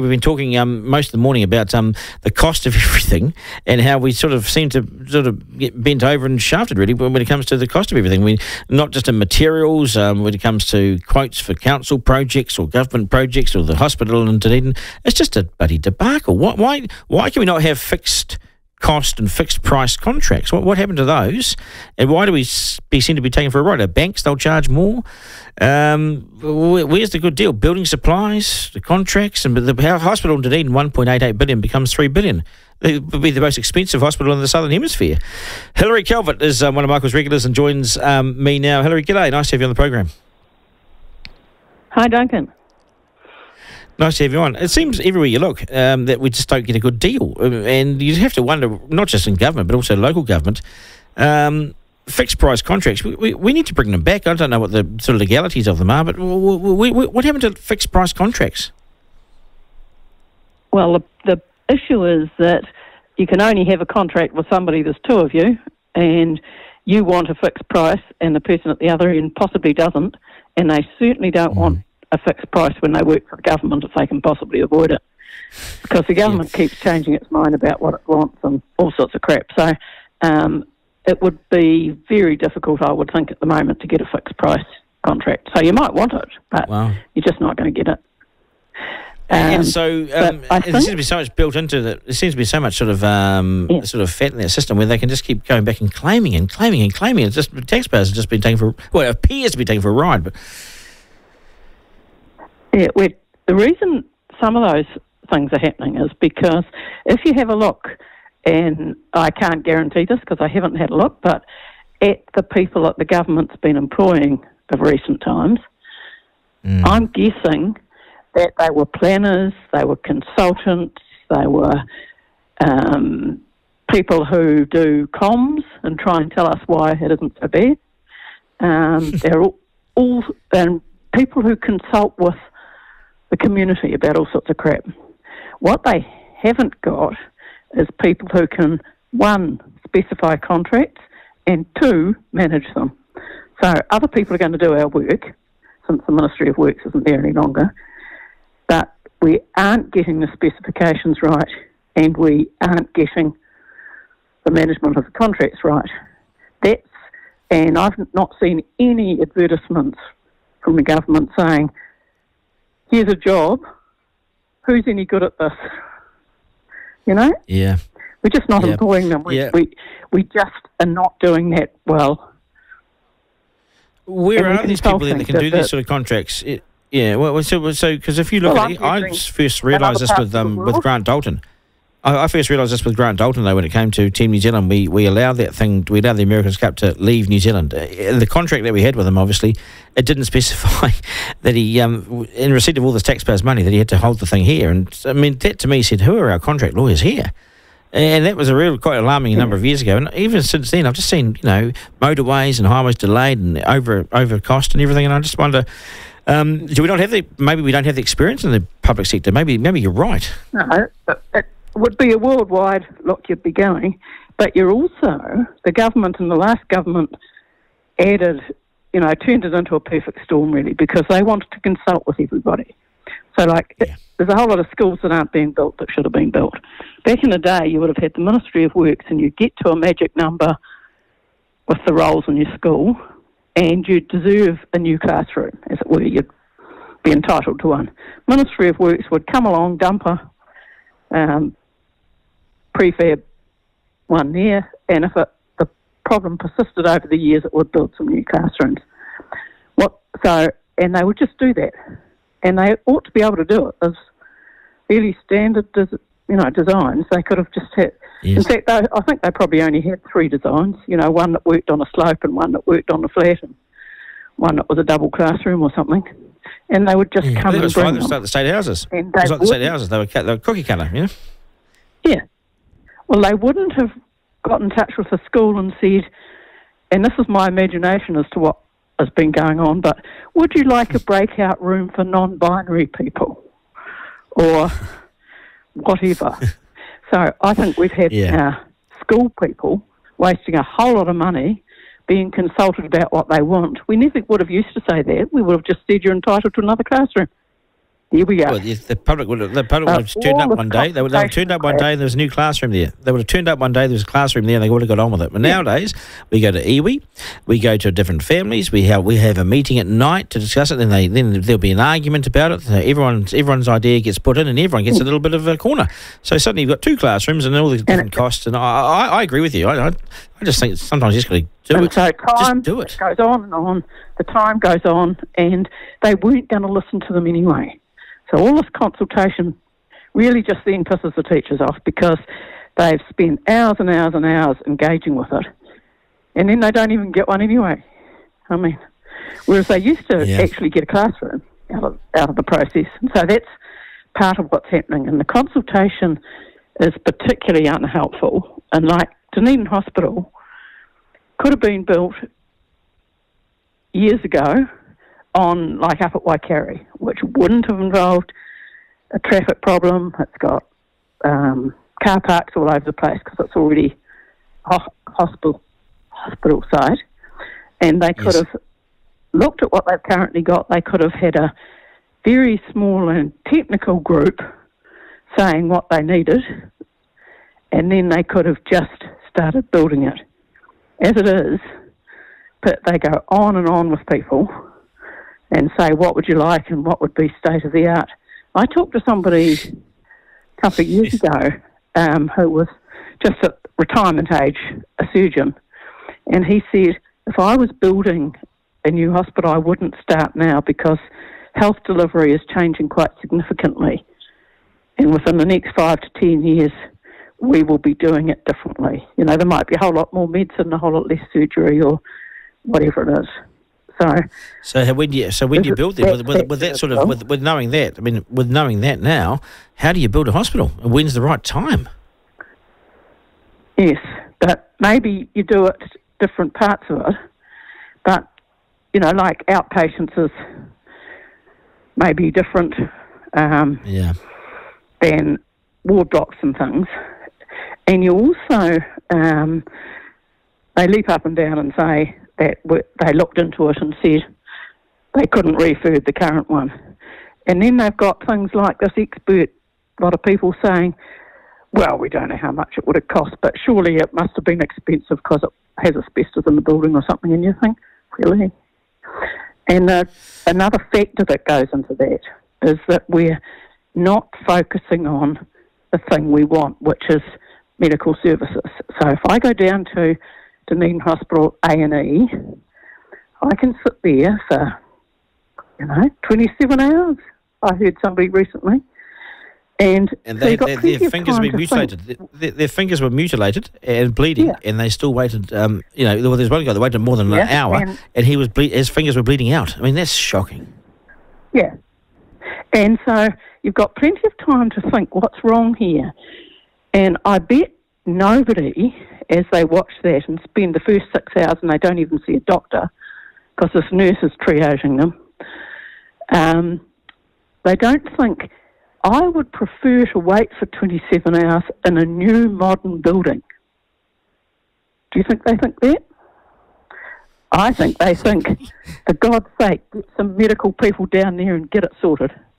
We've been talking most of the morning about the cost of everything and how we sort of seem to get bent over and shafted, really, when it comes to the cost of everything. Not just in materials, when it comes to quotes for council projects or government projects or the hospital in Dunedin. It's just a bloody debacle. Why can we not have fixed cost and fixed price contracts? What happened to those? And why do we seem to be taken for a ride? Our banks, they'll charge more. Where's the good deal? Building supplies, the contracts, and the hospital in Dunedin, 1.88 billion becomes 3 billion. It would be the most expensive hospital in the Southern Hemisphere. Hilary Calvert is one of Michael's regulars and joins me now. Hilary, g'day. Nice to have you on the program. Hi, Duncan. Nice to have you on. It seems everywhere you look that we just don't get a good deal. And you have to wonder, not just in government, but also local government, fixed price contracts, we need to bring them back. I don't know what the sort of legalities of them are, but what happened to fixed price contracts? Well, the issue is that you can only have a contract with somebody, there's two of you, and you want a fixed price, and the person at the other end possibly doesn't, and they certainly don't want a fixed price when they work for the government if they can possibly avoid it. Because the government keeps changing its mind about what it wants and all sorts of crap. So it would be very difficult, I would think, at the moment to get a fixed price contract. So you might want it, but you're just not going to get it. And so there seems to be so much built into that. There seems to be so much sort of fat in that system where they can just keep going back and claiming. It's just taxpayers have just been taken for, well, it appears to be taken for a ride. But yeah, the reason some of those things are happening is because if you have a look, and I can't guarantee this because I haven't had a look, but at the people that the government's been employing of recent times, I'm guessing that they were planners, they were consultants, they were people who do comms and try and tell us why it isn't so bad. They're all people who consult with the community about all sorts of crap. What they haven't got is people who can, one, specify contracts, and two, manage them. So other people are going to do our work, since the Ministry of Works isn't there any longer, but we aren't getting the specifications right, and we aren't getting the management of the contracts right. And I've not seen any advertisements from the government saying, here's a job, who's any good at this? You know? Yeah. We're just not employing them. We just are not doing that well. Where are these people that can do these sort of contracts? So because if you look at it, I first realised this with Grant Dalton. I first realised this with Grant Dalton, though, when it came to Team New Zealand. We allowed we allowed the America's Cup to leave New Zealand. The contract that we had with him, obviously, it didn't specify that he, in receipt of all this taxpayers' money, that he had to hold the thing here. And, I mean, that to me said, who are our contract lawyers here? And that was quite alarming a number of years ago. And even since then, I've just seen, motorways and highways delayed and over cost and everything. And I just wonder, do we not have maybe we don't have the experience in the public sector. Maybe you're right. No, it would be a worldwide look you'd be going. But you're also, the government and the last government added, turned it into a perfect storm, really, because they wanted to consult with everybody. So, there's a whole lot of schools that aren't being built that should have been built. Back in the day, you would have had the Ministry of Works and you'd get to a magic number with the roles in your school and you'd deserve a new classroom, as it were. You'd be entitled to one. Ministry of Works would come along, dump a prefab one there, and if the problem persisted over the years, it would build some new classrooms. And they would just do that. And they ought to be able to do it as fairly standard, designs. They could have just had. Yes. In fact, I think they probably only had 3 designs. One that worked on a slope, and one that worked on a flat, and one that was a double classroom or something. And they would just come and bring them. It was like the state houses. It was like the state houses. They were cookie cutter, Yeah. Well, they wouldn't have got in touch with the school and said, and this is my imagination as to what has been going on, but would you like a breakout room for non-binary people or whatever? So I think we've had school people wasting a whole lot of money being consulted about what they want. We never would have used to say that. We would have just said you're entitled to another classroom. Here we go. Well, the public would have turned up one day. They would have turned up one day and there was a new classroom there. They would have turned up one day, there was a classroom there and they would have got on with it. But nowadays, we go to iwi, we go to different families, we have a meeting at night to discuss it, then there'll be an argument about it. So everyone's idea gets put in and everyone gets a little bit of a corner. So suddenly you've got two classrooms and all these different costs. And I agree with you. I just think sometimes you just got to do it. So time just do it. Goes on and on. The time goes on and they weren't going to listen to them anyway. So all this consultation really just then pisses the teachers off because they've spent hours and hours and hours engaging with it, and then they don't even get one anyway. I mean, whereas they used to actually get a classroom out of the process. And so that's part of what's happening. And the consultation is particularly unhelpful. And like Dunedin Hospital could have been built years ago on like up at Waikari, which wouldn't have involved a traffic problem. It's got car parks all over the place because it's already hospital side. And they could have looked at what they've currently got. They could have had a very small and technical group saying what they needed, and then they could have just started building it. As it is, but they go on and on with people and say, what would you like and what would be state of the art. I talked to somebody a couple of years ago who was just at retirement age, a surgeon, and he said, if I was building a new hospital, I wouldn't start now because health delivery is changing quite significantly. And within the next 5 to 10 years, we will be doing it differently. You know, there might be a whole lot more medicine, a whole lot less surgery or whatever it is. So when you build it with that sort of with knowing that, I mean, with knowing that now, how do you build a hospital? And when's the right time? Yes, but maybe you do it different parts of it. But you know, like outpatients is maybe different than ward blocks and things. And you also they leap up and down and say that they looked into it and said they couldn't refurb the current one. And then they've got things like this expert, a lot of people saying, well, we don't know how much it would have cost, but surely it must have been expensive because it has asbestos in the building or something. And you think, really? And another factor that goes into that is that we're not focusing on the thing we want, which is medical services. So if I go down to Dunedin Hospital A&E, I can sit there for, 27 hours. I heard somebody recently. And their fingers were mutilated. Their fingers were mutilated and bleeding, and they still waited. There's one guy that waited more than an hour, and he was his fingers were bleeding out. I mean, that's shocking. Yeah, and so you've got plenty of time to think what's wrong here. And I bet nobody, as they watch that and spend the first 6 hours and they don't even see a doctor because this nurse is triaging them, they don't think, I would prefer to wait for 27 hours in a new modern building. Do you think they think that? I think they think, for God's sake, get some medical people down there and get it sorted.